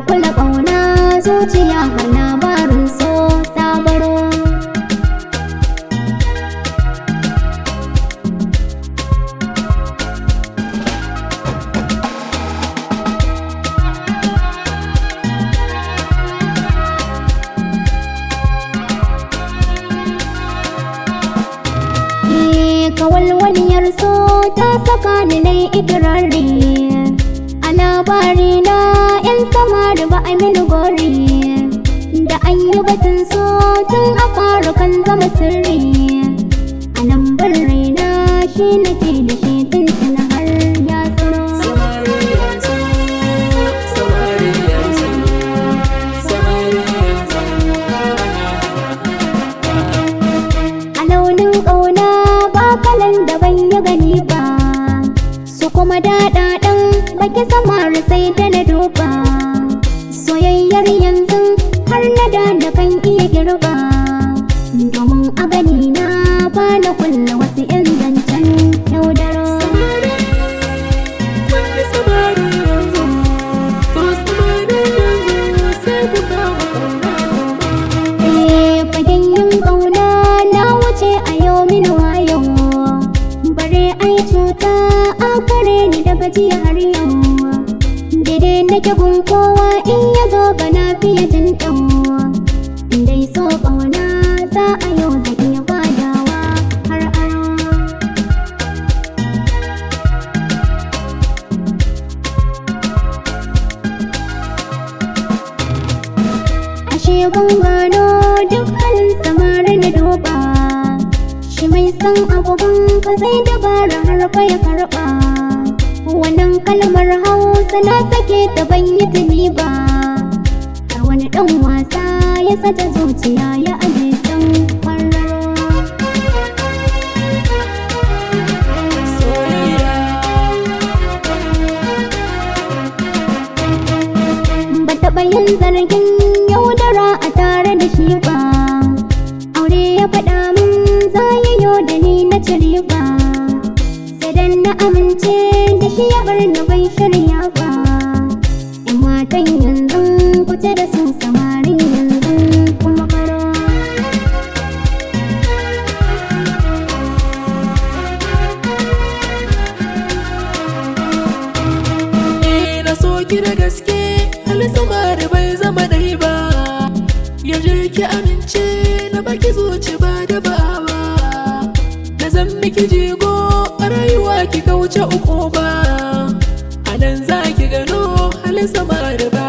kula ƙauna zuciya har labarin so ta baro. Kawalwaliyar so ta saka ni nai ikirari, a labari na 'yan samari ba a mini gori, da an yi batun so tun a fara kan zama sirri, a lambar raina shi nake da shi tun tana har ya tsoro. A launin ƙauna kalan da ban yi gani ba, su kuma daɗaɗan baki samari sai da na duba, soyayyar yanzu har na da kan iya girba, domin a gani na ba na kulle wasu 'yan zancen yaudaro. Fagen yin ƙauna na wuce a yau mini wayo, ai cuta a kare ni daga jiya har yau, daidai nake gun kowa in ya zo ga na fiye jin ɗau, dai so ƙauna za a yau zan iya badawa har aro. Ashe ban gano duk halin samari na duba, shi mai san abubuwan ka zai dabara har fa ya karɓa, wannan kalmar Hausa na sake ta ban yi tuni ba, har wani ɗan wasa ya sata zuciya ya aje dan kwararo. Ba taɓa yin zargin yaudara a tare da shi ba, aure ya faɗa min za ya yo da ni na cire ba, sai dan na amince da shi ya bar ni bai shirya ba. Yan matan yanzu kuce da su samarin yanzu kuma karo. Na so ki da gaske halin samari bai zama ɗai ba, yaje ki amince na baki zuci ba da ba, na zan miki jigo a rayuwa ki kauce uku ba, a nan za ki gano halin samari ba.